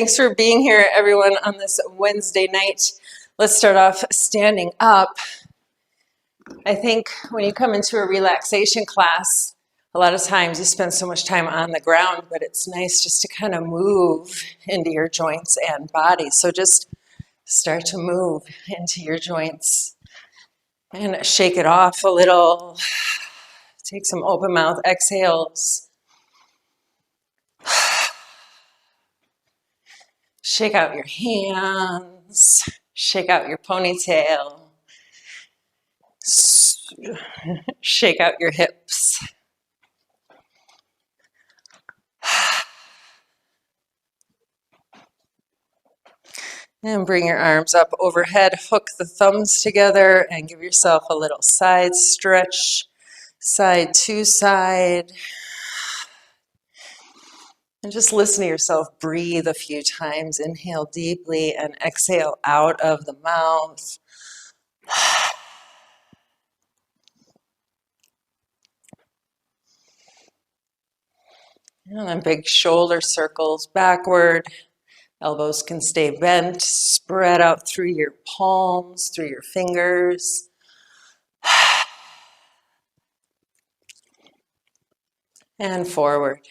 Thanks for being here, everyone, on this Wednesday night. Let's start off standing up. I think when you come into a relaxation class, a lot of times you spend so much time on the ground, but it's nice just to kind of move into your joints and body. So just start to move into your joints and shake it off a little. Take some open mouth exhales. Shake out your hands, shake out your ponytail, shake out your hips. And bring your arms up overhead, hook the thumbs together and give yourself a little side stretch, side to side. And just listen to yourself breathe a few times. Inhale deeply and exhale out of the mouth. And then big shoulder circles backward. Elbows can stay bent. Spread out through your palms, through your fingers. And forward.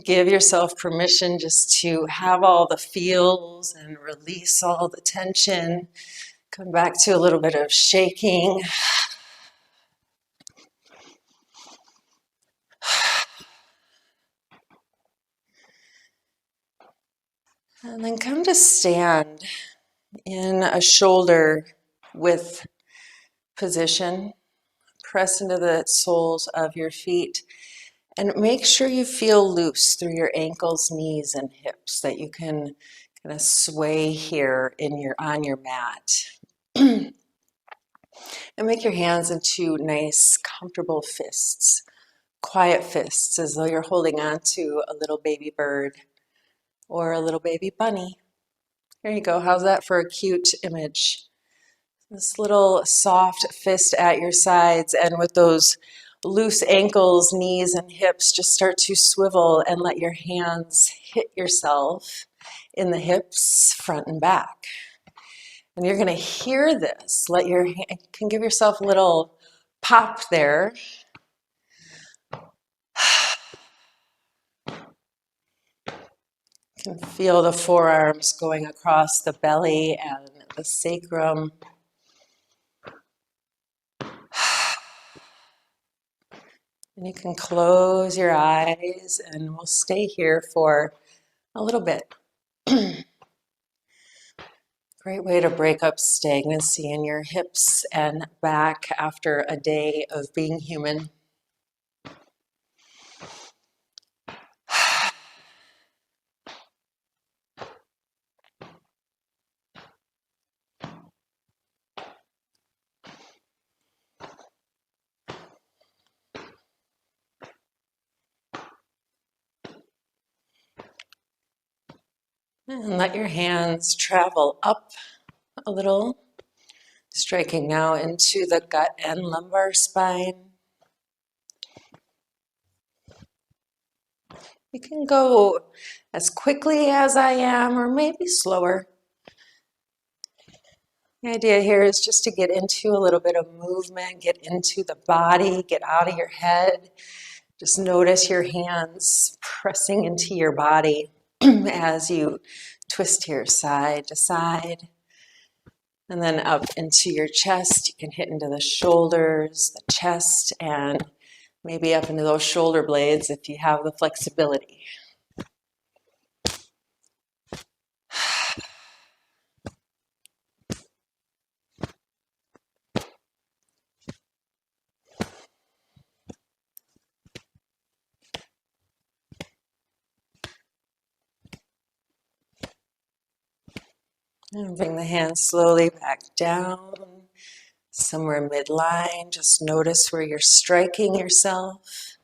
Give yourself permission just to have all the feels and release all the tension. Come back to a little bit of shaking. And then come to stand in a shoulder width position. Press into the soles of your feet. And make sure you feel loose through your ankles, knees, and hips, that you can kind of sway here on your mat. And make your hands into nice, comfortable fists, quiet fists, as though you're holding on to a little baby bird or a little baby bunny. There you go. How's that for a cute image? This little soft fist at your sides, and with those loose ankles, knees, and hips, just start to swivel and let your hands hit yourself in the hips, front and back. And you're going to hear this. You can give yourself a little pop there. You can feel the forearms going across the belly and the sacrum. And you can close your eyes and we'll stay here for a little bit. Great way to break up stagnancy in your hips and back after a day of being human. And let your hands travel up a little, striking now into the gut and lumbar spine. You can go as quickly as I am, or maybe slower. The idea here is just to get into a little bit of movement, get into the body, get out of your head. Just notice your hands pressing into your body as you twist here side to side. And then up into your chest. You can hit into the shoulders, the chest, and maybe up into those shoulder blades if you have the flexibility. And bring the hands slowly back down, somewhere midline. Just notice where you're striking yourself.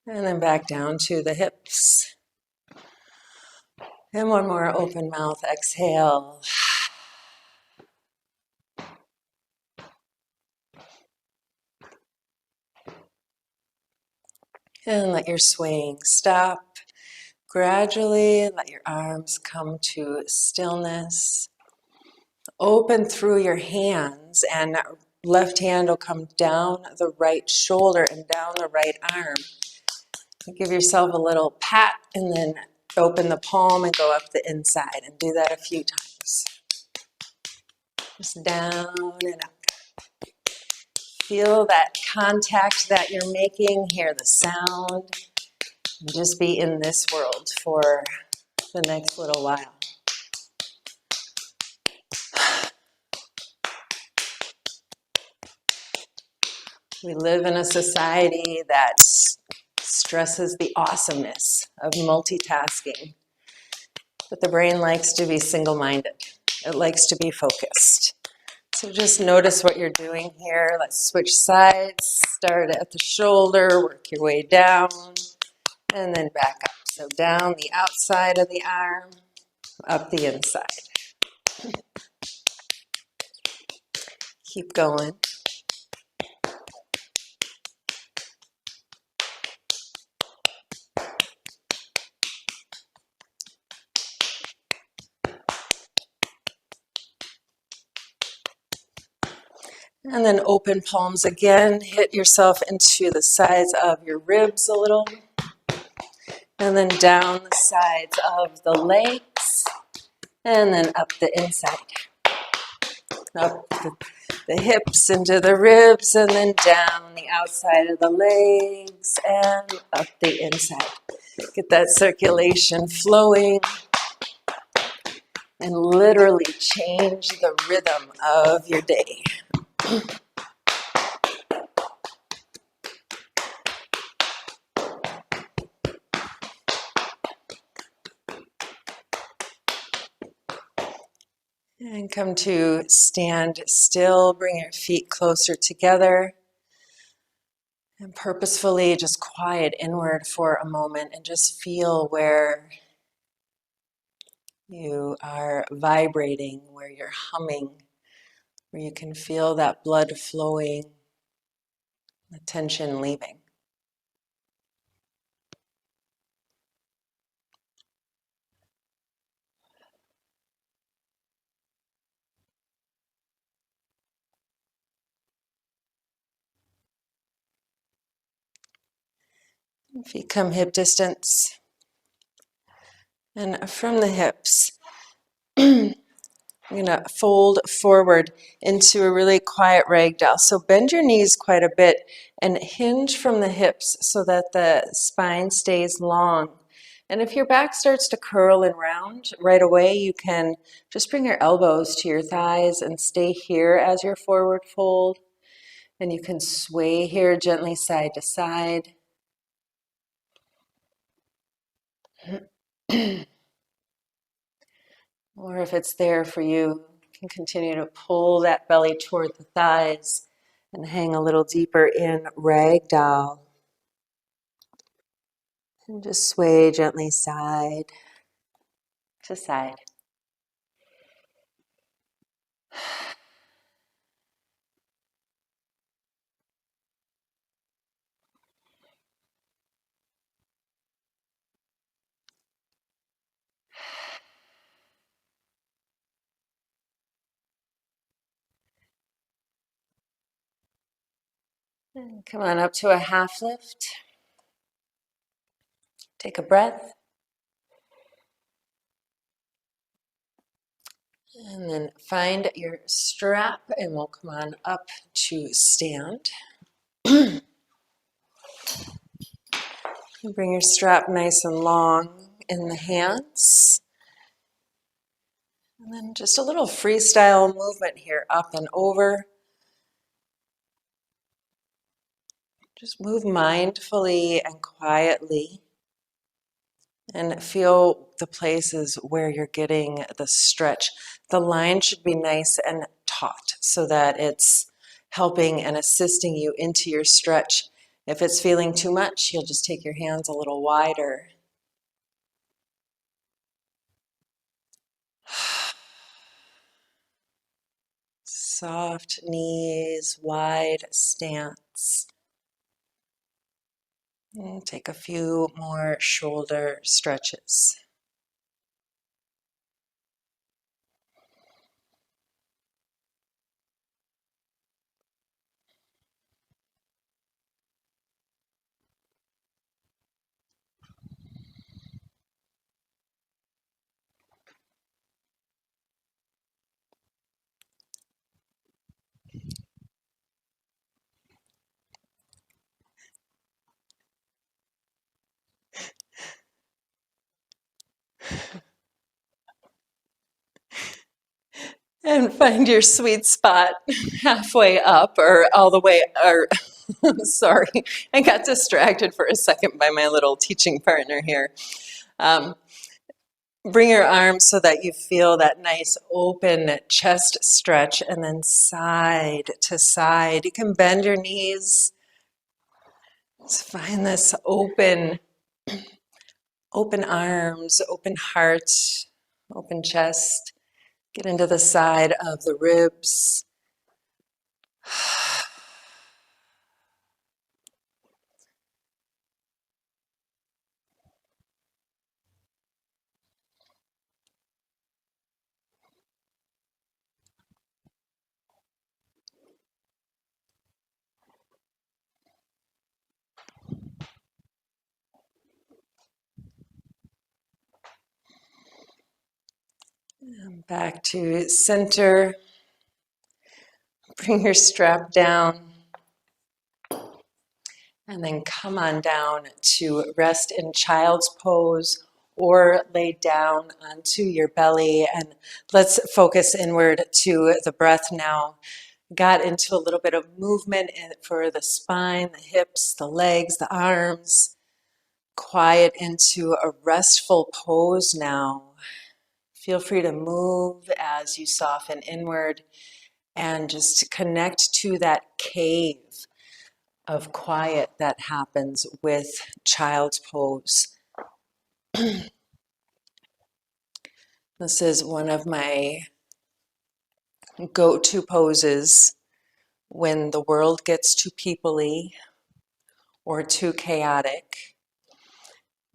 And then back down to the hips. And one more open mouth exhale. And let your swaying stop. Gradually let your arms come to stillness. Open through your hands, and left hand will come down the right shoulder and down the right arm. Give yourself a little pat and then open the palm and go up the inside, and do that a few times. Just down and up. Feel that contact that you're making, hear the sound, and just be in this world for the next little while. We live in a society that stresses the awesomeness of multitasking, but the brain likes to be single-minded. It likes to be focused. So just notice what you're doing here. Let's switch sides. Start at the shoulder, work your way down, and then back up. So down the outside of the arm, up the inside. Keep going. And then open palms again. Hit yourself into the sides of your ribs a little. And then down the sides of the legs. And then up the inside. Up the hips into the ribs, and then down the outside of the legs and up the inside. Get that circulation flowing and literally change the rhythm of your day. And come to stand still. Bring your feet closer together. And purposefully just quiet inward for a moment and just feel where you are vibrating, where you're humming, where you can feel that blood flowing, the tension leaving. Feet come hip distance. And from the hips, I'm going to fold forward into a really quiet ragdoll. So bend your knees quite a bit and hinge from the hips so that the spine stays long. And if your back starts to curl and round right away, you can just bring your elbows to your thighs and stay here as your forward fold. And you can sway here gently side to side. Or if it's there for you, you can continue to pull that belly toward the thighs and hang a little deeper in ragdoll. And just sway gently side to side. And come on up to a half lift. Take a breath. And then find your strap and we'll come on up to stand. And bring your strap nice and long in the hands. And then just a little freestyle movement here, up and over. Just move mindfully and quietly and feel the places where you're getting the stretch. The line should be nice and taut so that it's helping and assisting you into your stretch. If it's feeling too much, you'll just take your hands a little wider. soft knees, wide stance. And take a few more shoulder stretches. And find your sweet spot halfway up or all the way, or sorry, I got distracted for a second by my little teaching partner here. Um, Bring your arms so that you feel that nice open chest stretch, and then side to side. You can bend your knees. Just find this open arms, open heart, open chest. Get into the side of the ribs. And back to center. Bring your strap down. And then come on down to rest in child's pose or lay down onto your belly. And let's focus inward to the breath now. Got into a little bit of movement for the spine, the hips, the legs, the arms. Quiet into a restful pose now. Feel free to move as you soften inward and just connect to that cave of quiet that happens with child's pose. This is one of my go-to poses when the world gets too people-y or too chaotic.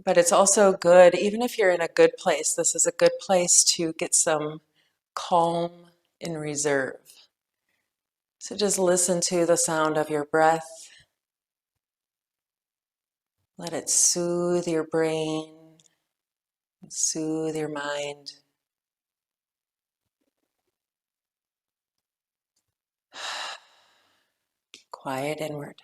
But it's also good, even if you're in a good place, this is a good place to get some calm and reserve. So just listen to the sound of your breath. Let it soothe your brain, soothe your mind. Quiet inward.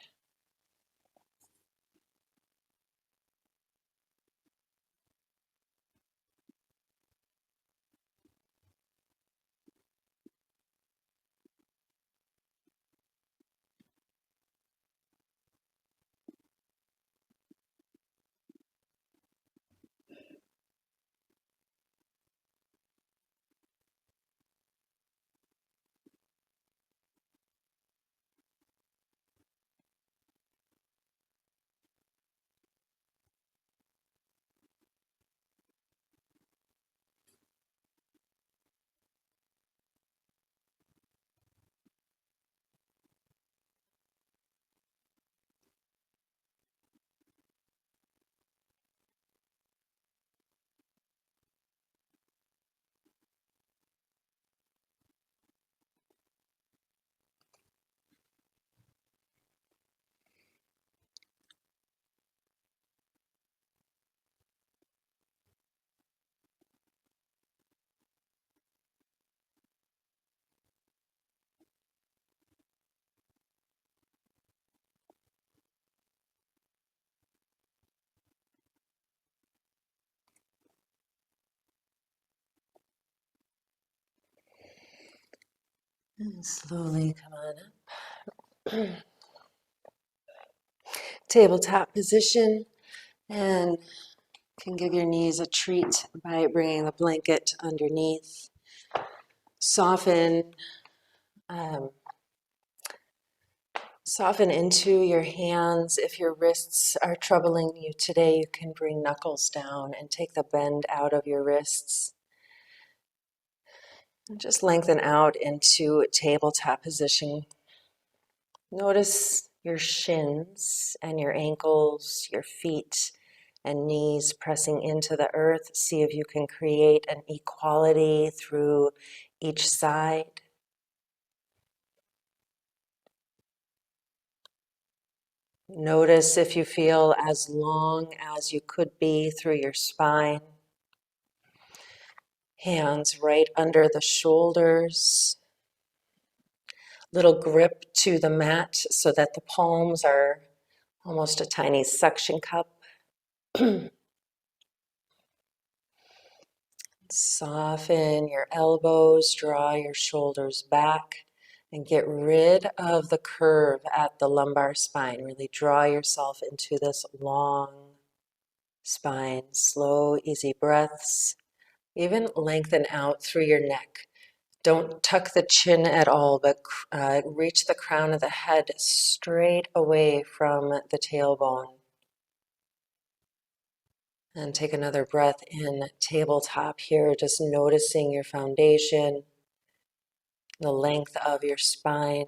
And slowly come on up. Tabletop position, and can give your knees a treat by bringing the blanket underneath. Soften, um, soften into your hands. If your wrists are troubling you today, you can bring knuckles down and take the bend out of your wrists. And just lengthen out into tabletop position. Notice your shins and your ankles, your feet and knees pressing into the earth. See if you can create an equality through each side. Notice if you feel as long as you could be through your spine. Hands right under the shoulders. Little grip to the mat so that the palms are almost a tiny suction cup. Soften your elbows, draw your shoulders back, and get rid of the curve at the lumbar spine. Really draw yourself into this long spine. Slow, easy breaths. Even lengthen out through your neck. Don't tuck the chin at all, but reach the crown of the head straight away from the tailbone. And take another breath in, tabletop here, just noticing your foundation, the length of your spine.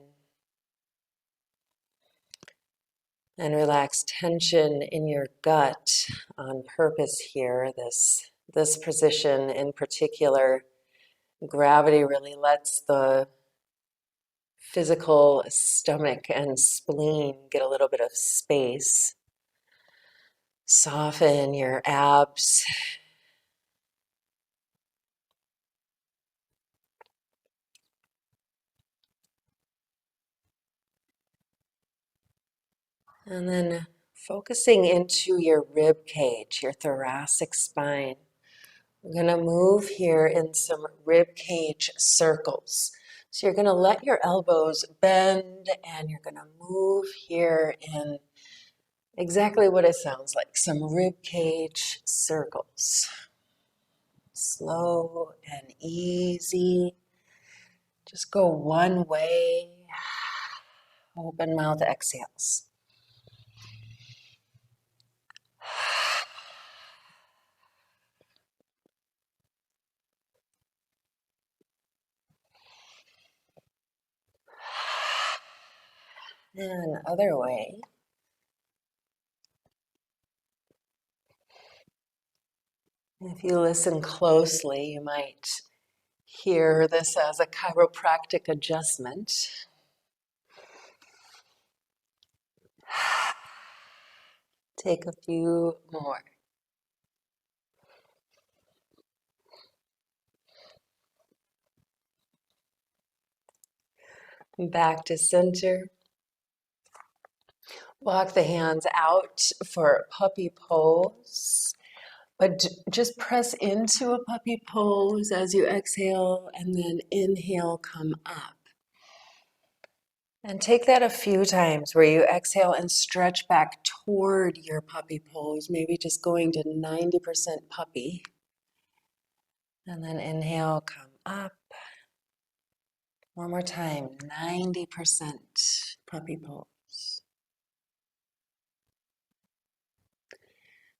And relax tension in your gut on purpose here. This position in particular, gravity really lets the physical stomach and spleen get a little bit of space. Soften your abs. And then focusing into your rib cage, your thoracic spine. We're going to move here in some rib cage circles. So you're going to let your elbows bend and you're going to move here in exactly what it sounds like, some rib cage circles. Slow and easy. Just go one way. Open mouth exhales. And other way. If you listen closely, you might hear this as a chiropractic adjustment. Take a few more. Back to center. Walk the hands out for puppy pose. But just press into a puppy pose as you exhale and then inhale, come up. And take that a few times where you exhale and stretch back toward your puppy pose, maybe just going to 90% puppy. And then inhale, come up. One more time, 90% puppy pose.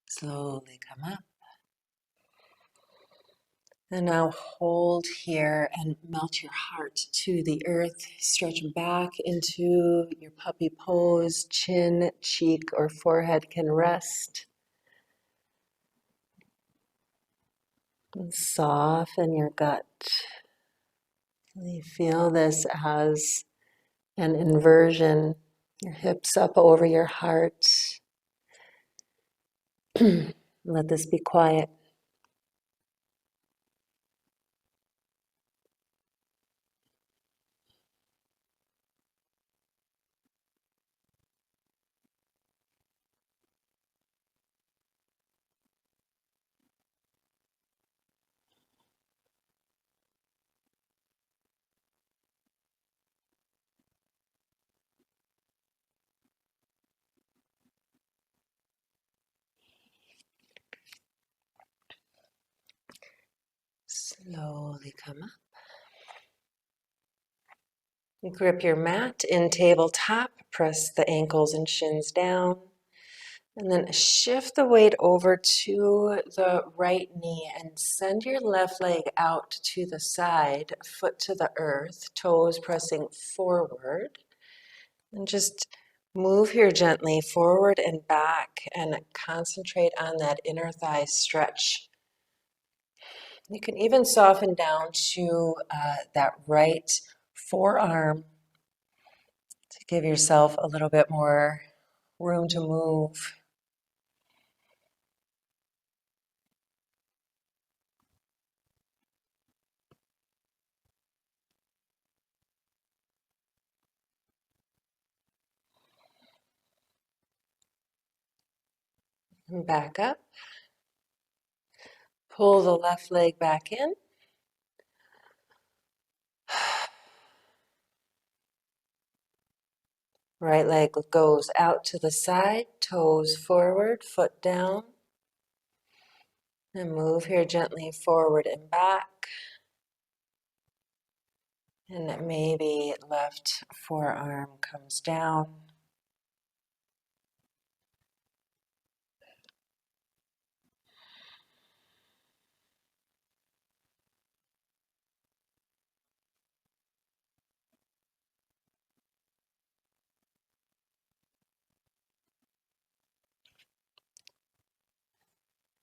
Slowly come up. And now hold here and melt your heart to the earth. Stretch back into your puppy pose. Chin, cheek, or forehead can rest. And soften your gut. You feel this as an inversion. Your hips up over your heart. Let this be quiet. Slowly come up. Grip your mat in tabletop. Press the ankles and shins down. And then shift the weight over to the right knee and send your left leg out to the side, foot to the earth, toes pressing forward. And just move here gently forward and back and concentrate on that inner thigh stretch. You can even soften down to that right forearm to give yourself a little bit more room to move. And back up. Pull the left leg back in. Right leg goes out to the side, toes forward, foot down. And move here gently forward and back. And maybe left forearm comes down.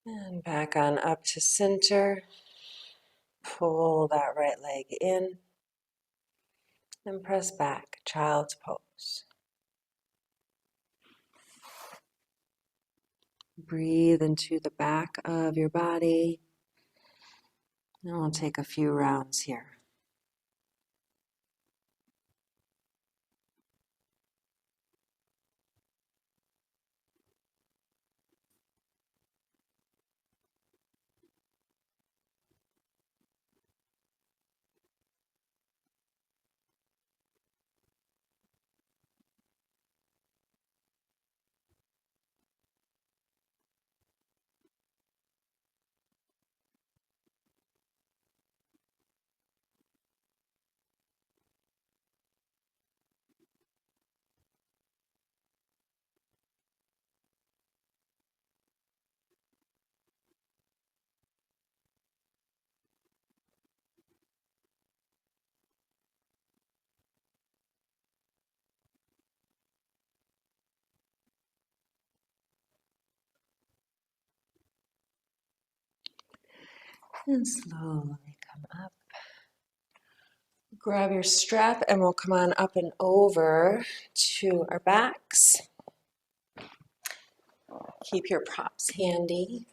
And back on up to center. Pull that right leg in. And press back, child's pose. Breathe into the back of your body. And we'll take a few rounds here. And slowly come up. Grab your strap and we'll come on up and over to our backs. Keep your props handy.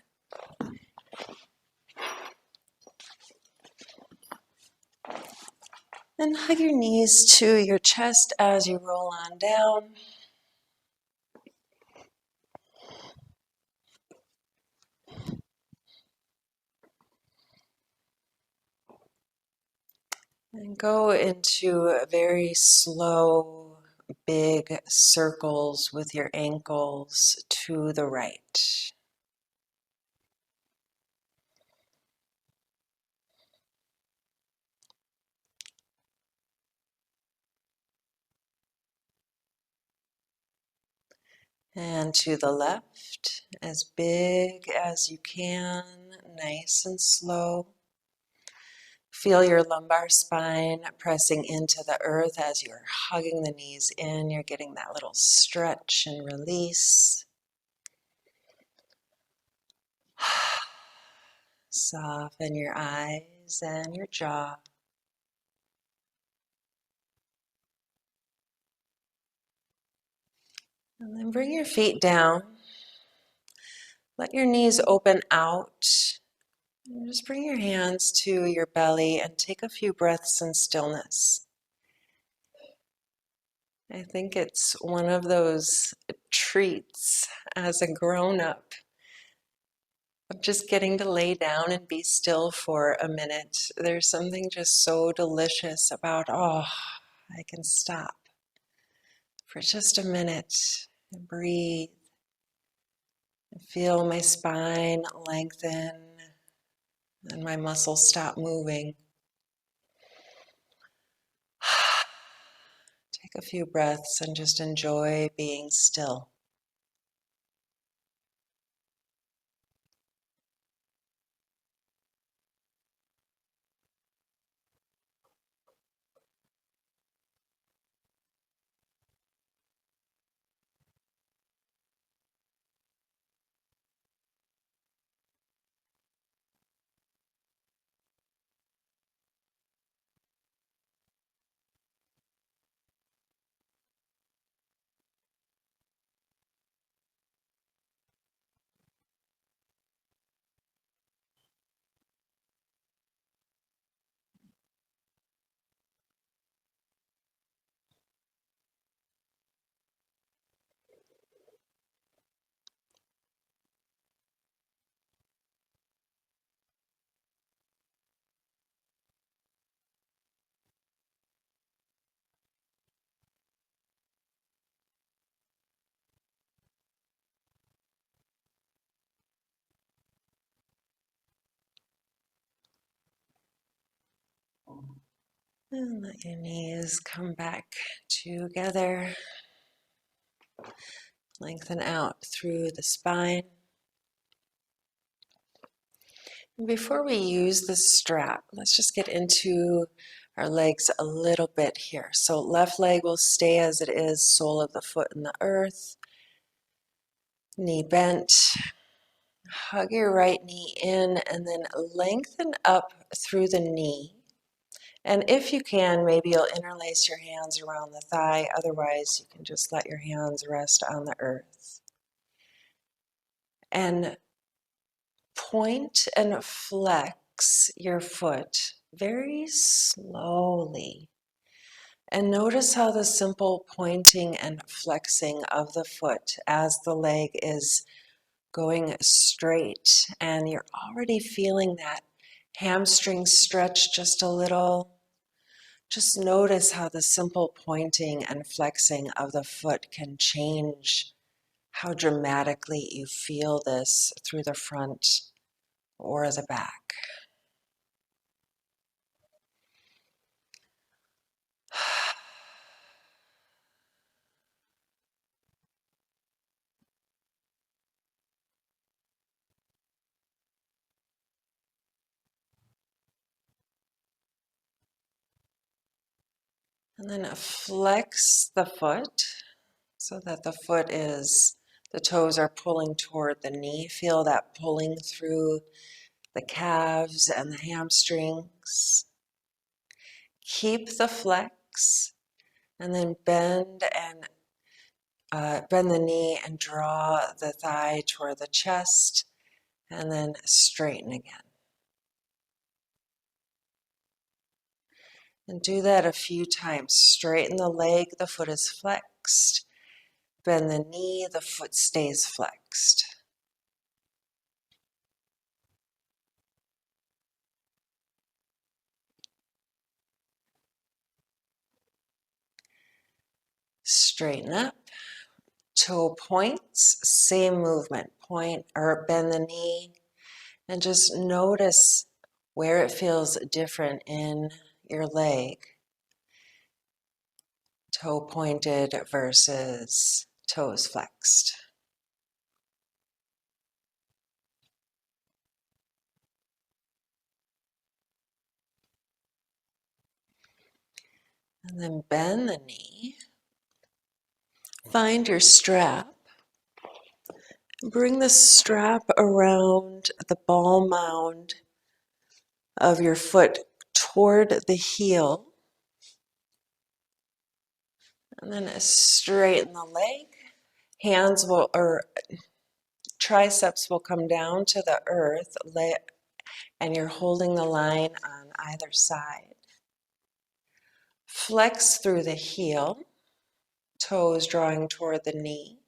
And hug your knees to your chest as you roll on down. And go into very slow, big circles with your ankles to the right. And to the left, as big as you can, nice and slow. Feel your lumbar spine pressing into the earth as you're hugging the knees in. You're getting that little stretch and release. Soften your eyes and your jaw. And then bring your feet down. Let your knees open out. And just bring your hands to your belly and take a few breaths in stillness. I think it's one of those treats as a grown-up of just getting to lay down and be still for a minute. There's something just so delicious about, oh, I can stop for just a minute and breathe and feel my spine lengthen and my muscles stop moving. Take a few breaths and just enjoy being still. And let your knees come back together. Lengthen out through the spine. And before we use the strap, let's just get into our legs a little bit here. So left leg will stay as it is, sole of the foot in the earth, knee bent. Hug your right knee in and then lengthen up through the knee. And if you can, maybe you'll interlace your hands around the thigh. Otherwise, you can just let your hands rest on the earth. And point and flex your foot very slowly. And notice how the simple pointing and flexing of the foot as the leg is going straight, and you're already feeling that hamstring stretch just a little. Just notice how the simple pointing and flexing of the foot can change how dramatically you feel this through the front or the back. And then flex the foot so that the toes are pulling toward the knee. Feel that pulling through the calves and the hamstrings. Keep the flex and then bend the knee and draw the thigh toward the chest and then straighten again. And do that a few times. Straighten the leg, the foot is flexed. Bend the knee, the foot stays flexed. Straighten up. Toe points, same movement. Point or bend the knee and just notice where it feels different in your leg. Toe pointed versus toes flexed. And then bend the knee. Find your strap. Bring the strap around the ball mound of your foot toward the heel. And then straighten the leg. Triceps will come down to the earth, and you're holding the line on either side. Flex through the heel, toes drawing toward the knee.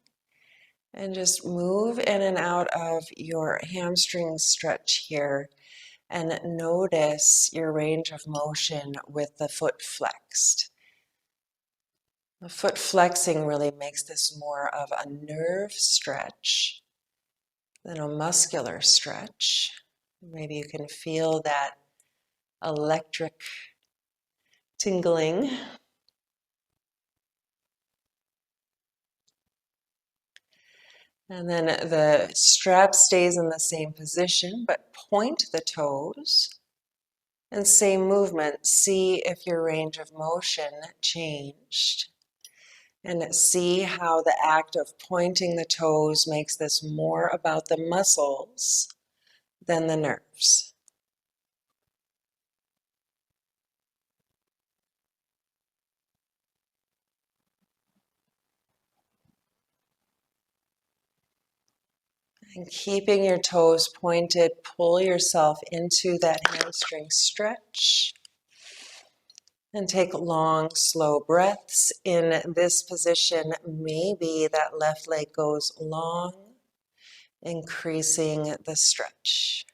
And just move in and out of your hamstring stretch here and notice your range of motion with the foot flexed. The foot flexing really makes this more of a nerve stretch than a muscular stretch. Maybe you can feel that electric tingling. And then the strap stays in the same position, but point the toes. And same movement, see if your range of motion changed. And see how the act of pointing the toes makes this more about the muscles than the nerves. And keeping your toes pointed, pull yourself into that hamstring stretch. And take long, slow breaths. In this position, maybe that left leg goes long, increasing the stretch.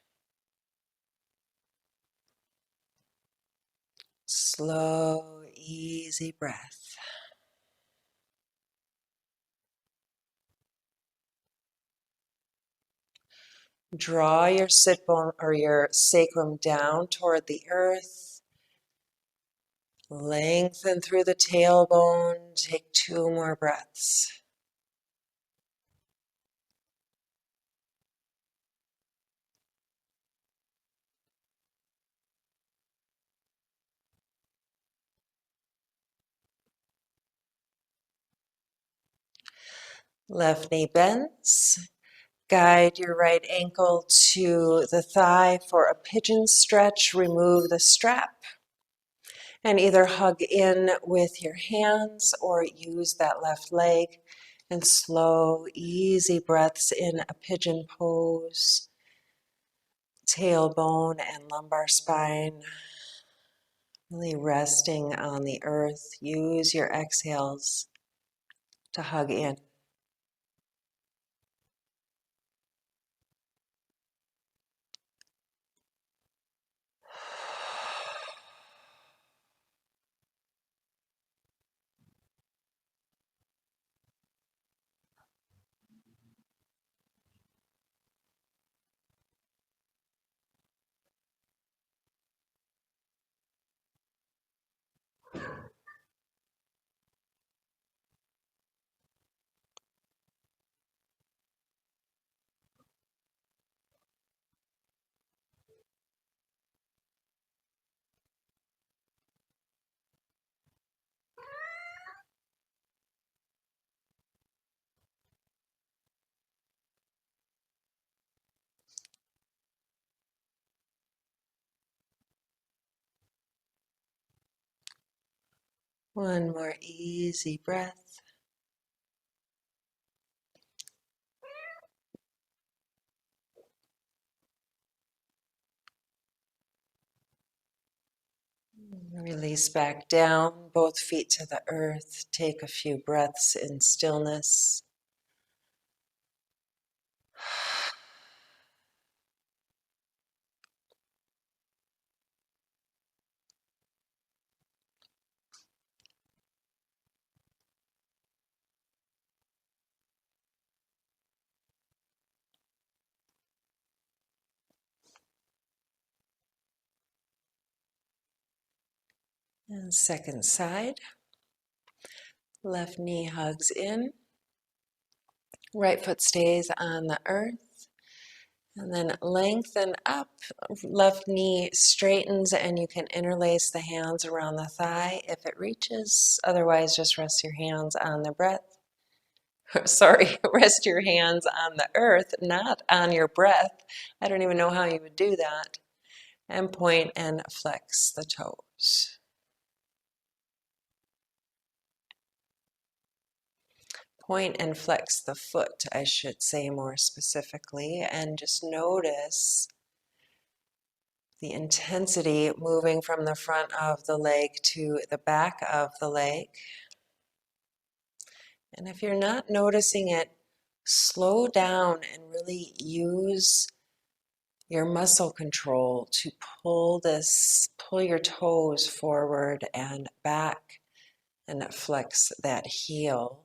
Slow, easy breath. Draw your sit bone or your sacrum down toward the earth. Lengthen through the tailbone. Take 2 more breaths. Left knee bends. Guide your right ankle to the thigh for a pigeon stretch. Remove the strap and either hug in with your hands or use that left leg. And slow, easy breaths in a pigeon pose. Tailbone and lumbar spine really resting on the earth. Use your exhales to hug in. One more easy breath. Release back down, both feet to the earth. Take a few breaths in stillness. And second side. Left knee hugs in. Right foot stays on the earth. And then lengthen up. Left knee straightens and you can interlace the hands around the thigh if it reaches. Otherwise, just rest your hands on the breath. Sorry, rest your hands on the earth, not on your breath. I don't even know how you would do that. And point and flex the toes. Point and flex the foot, I should say more specifically, and just notice the intensity moving from the front of the leg to the back of the leg. And if you're not noticing it, slow down and really use your muscle control to pull your toes forward and back and flex that heel.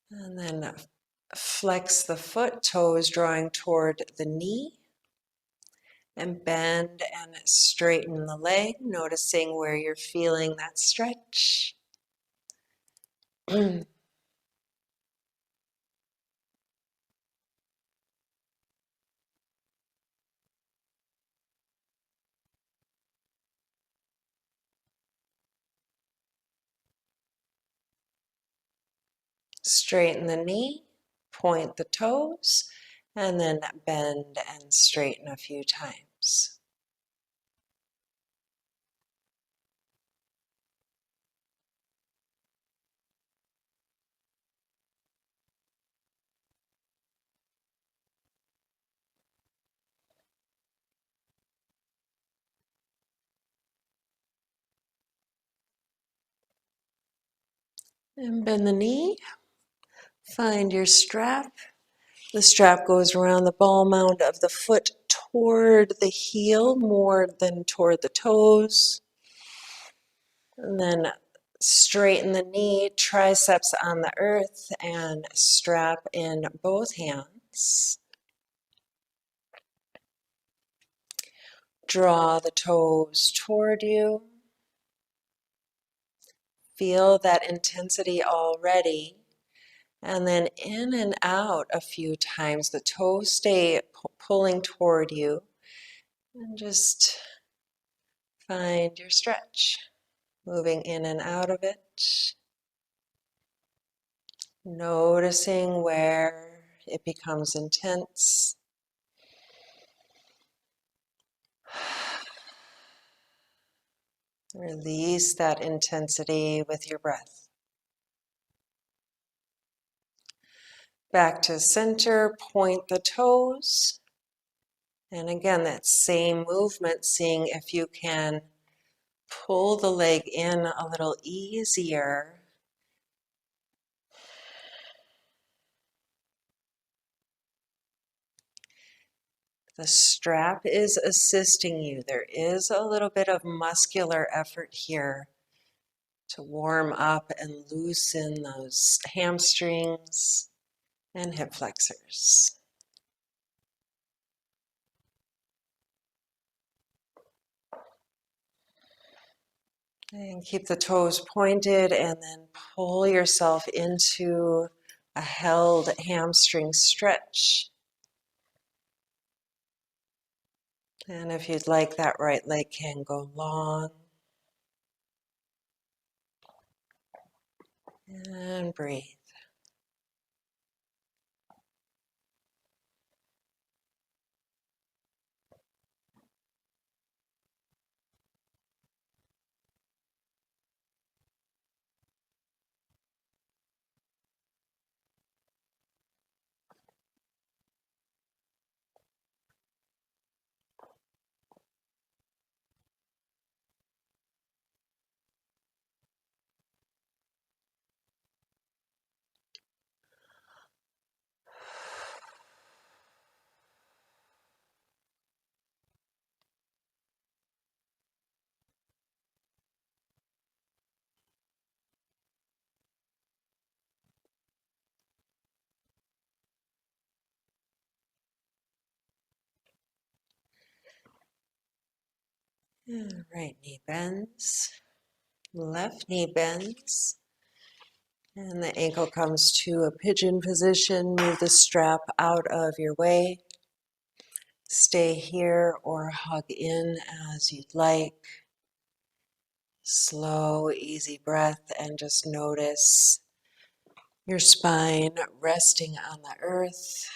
And then flex the foot, toes drawing toward the knee. And bend and straighten the leg, noticing where you're feeling that stretch. Straighten the knee, point the toes, and then bend and straighten a few times. And bend the knee, find your strap. The strap goes around the ball mound of the foot toward the heel more than toward the toes. And then straighten the knee, triceps on the earth, and strap in both hands. Draw the toes toward you. Feel that intensity already. And then in and out a few times. The toes stay pulling toward you. And just find your stretch. Moving in and out of it. Noticing where it becomes intense. Release that intensity with your breath. Back to center, point the toes. And again, that same movement, seeing if you can pull the leg in a little easier. The strap is assisting you. There is a little bit of muscular effort here to warm up and loosen those hamstrings and hip flexors. And keep the toes pointed and then pull yourself into a held hamstring stretch. And if you'd like, that right leg can go long. And breathe. And right knee bends, left knee bends, and the ankle comes to a pigeon position. Move the strap out of your way. Stay here or hug in as you'd like. Slow, easy breath, and just notice your spine resting on the earth.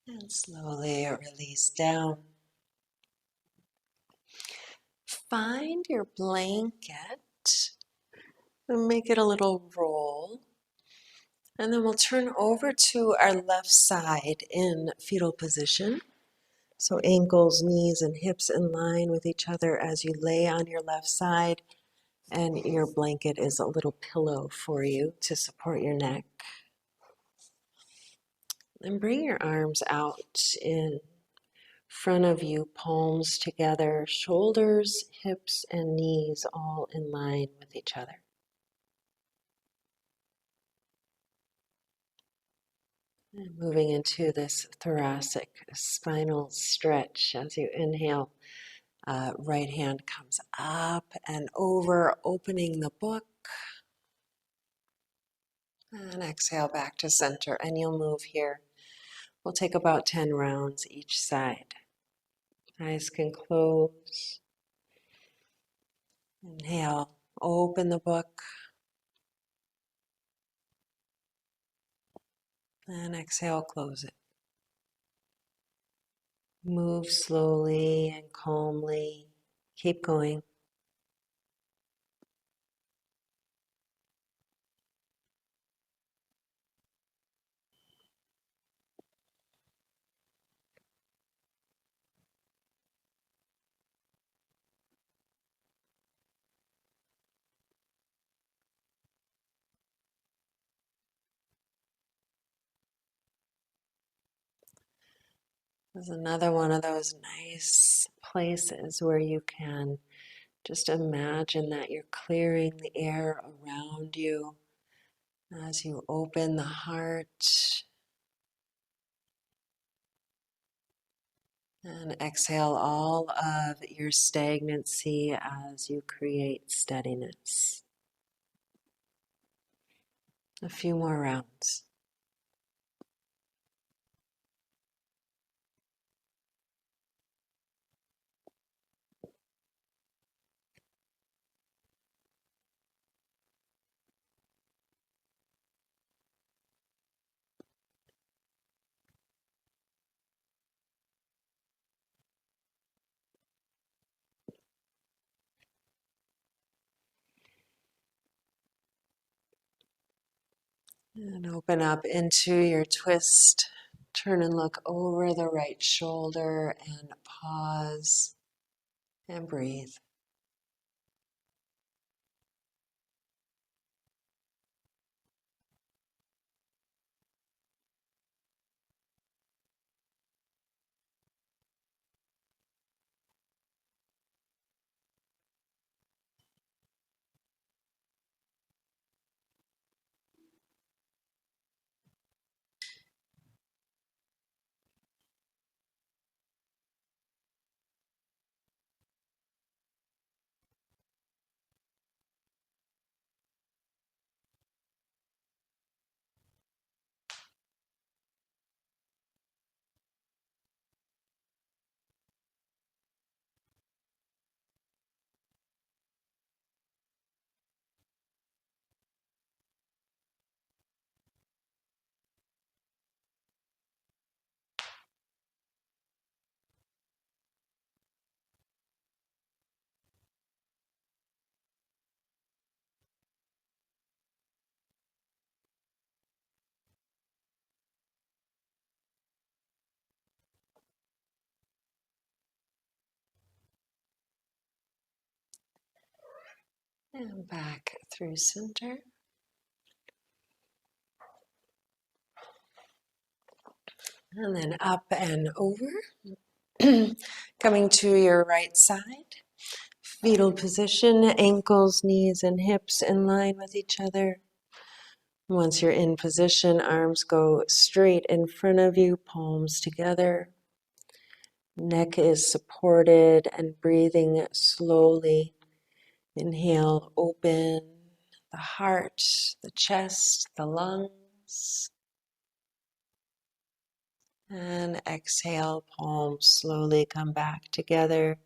And slowly release down. Find your blanket and make it a little roll. And then we'll turn over to our left side in fetal position. So ankles, knees, and hips in line with each other as you lay on your left side. And your blanket is a little pillow for you to support your neck. And bring your arms out in front of you, palms together, shoulders, hips, and knees all in line with each other. And moving into this thoracic spinal stretch as you inhale. Right hand comes up and over, opening the book. And exhale back to center. And you'll move here. We'll take about 10 rounds each side. Eyes can close. Inhale, open the book. And exhale, close it. Move slowly and calmly. Keep going. There's another one of those nice places where you can just imagine that you're clearing the air around you as you open the heart. And exhale all of your stagnancy as you create steadiness. A few more rounds. And open up into your twist. Turn and look over the right shoulder and pause and breathe. And back through center. And then up and over. Coming to your right side. Fetal position, ankles, knees, and hips in line with each other. Once you're in position, arms go straight in front of you, palms together. Neck is supported and breathing slowly. Inhale, open the heart, the chest, the lungs. And exhale, palms slowly come back together.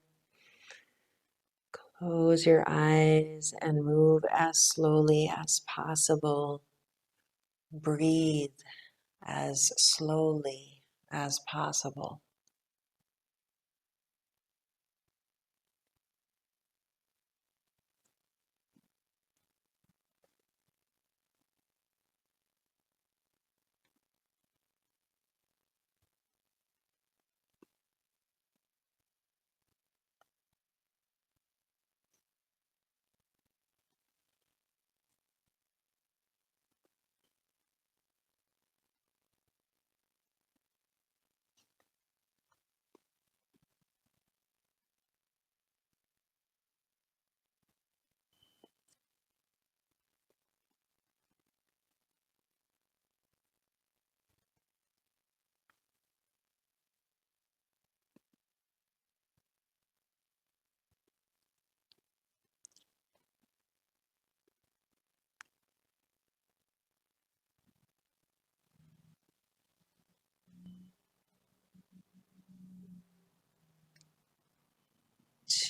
Close your eyes and move as slowly as possible. Breathe as slowly as possible.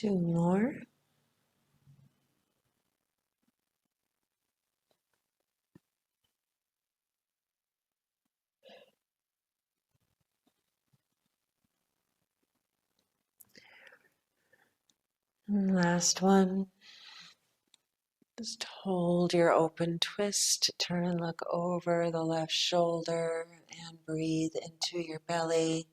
2 more. And last one. Just hold your open twist, turn and look over the left shoulder and breathe into your belly.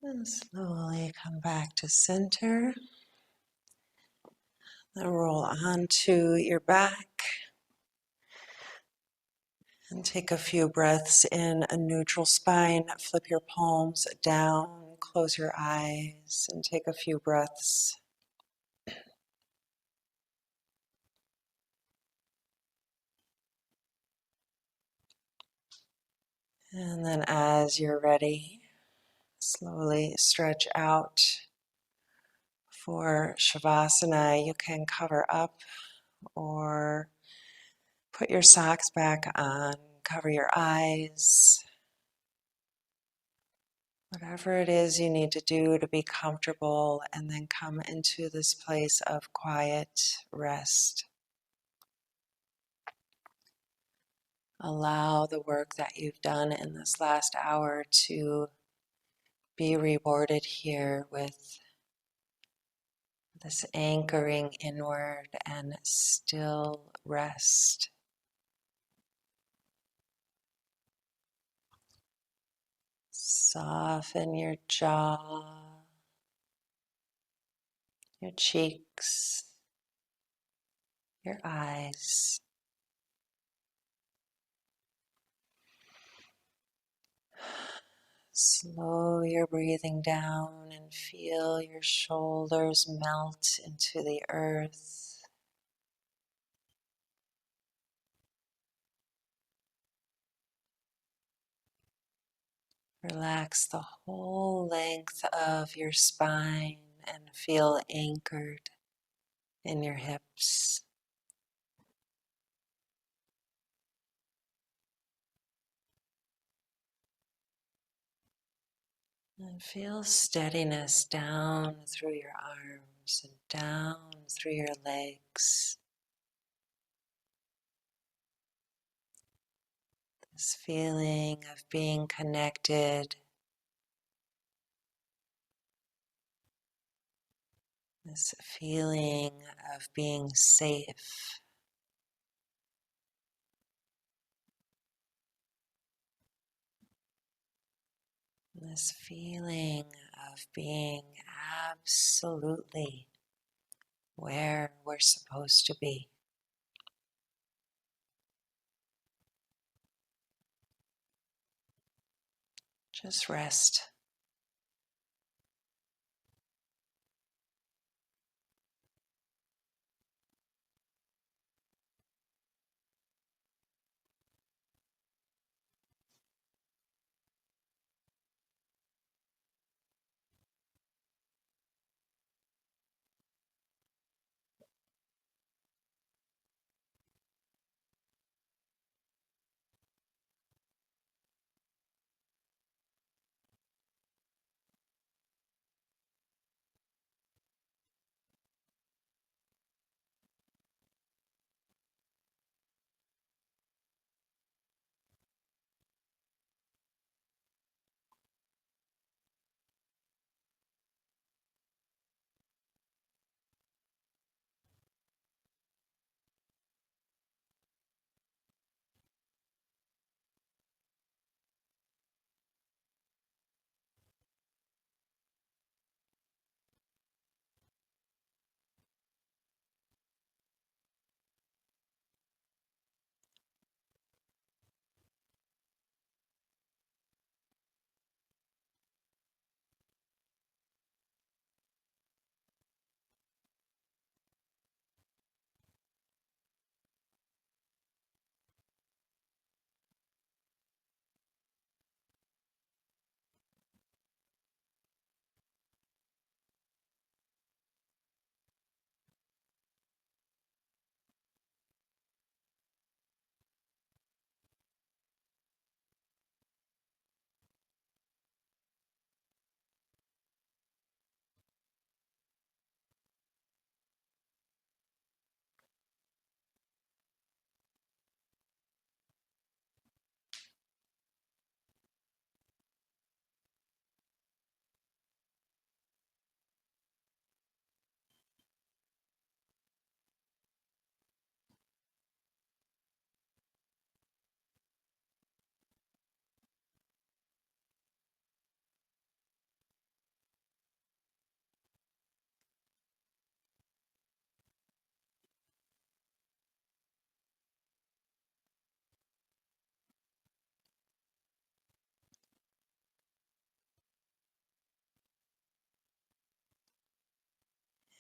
And slowly come back to center. Then roll onto your back and take a few breaths in a neutral spine. Flip your palms down, close your eyes, and take a few breaths. And then as you're ready, slowly stretch out for Shavasana. You can cover up or put your socks back on, cover your eyes. Whatever it is you need to do to be comfortable, and then come into this place of quiet rest. Allow the work that you've done in this last hour to be rewarded here with this anchoring inward and still rest. Soften your jaw, your cheeks, your eyes. Slow your breathing down and feel your shoulders melt into the earth. Relax the whole length of your spine and feel anchored in your hips. And feel steadiness down through your arms and down through your legs. This feeling of being connected, this feeling of being safe. This feeling of being absolutely where we're supposed to be. Just rest.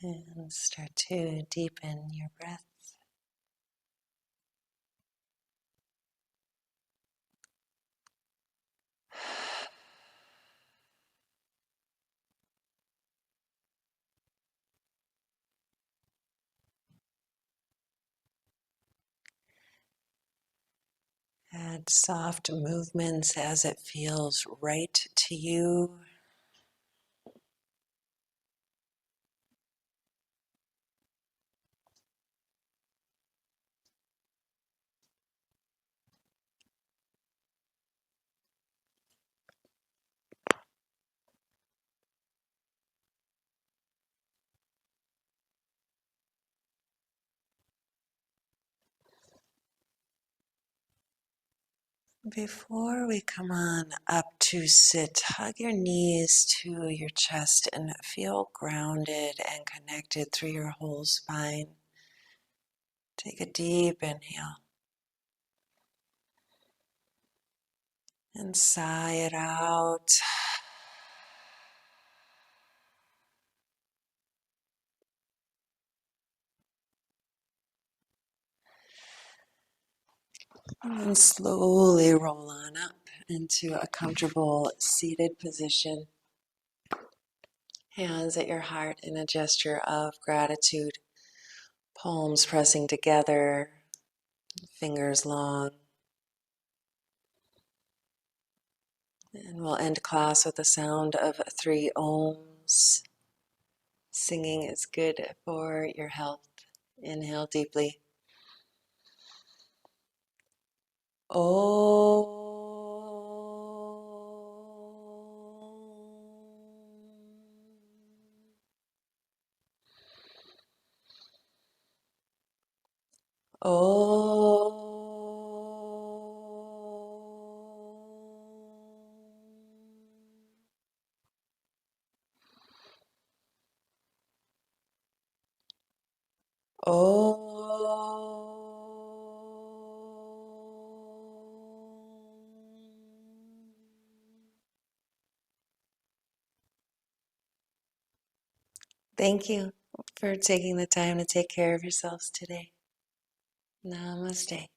And start to deepen your breath. Add soft movements as it feels right to you. Before we come on up to sit, hug your knees to your chest and feel grounded and connected through your whole spine. Take a deep inhale and sigh it out. And slowly roll on up into a comfortable seated position. Hands at your heart in a gesture of gratitude. Palms pressing together, fingers long. And we'll end class with the sound of 3 ohms. Singing is good for your health. Inhale deeply. Om. Om. Om. Thank you for taking the time to take care of yourselves today. Namaste.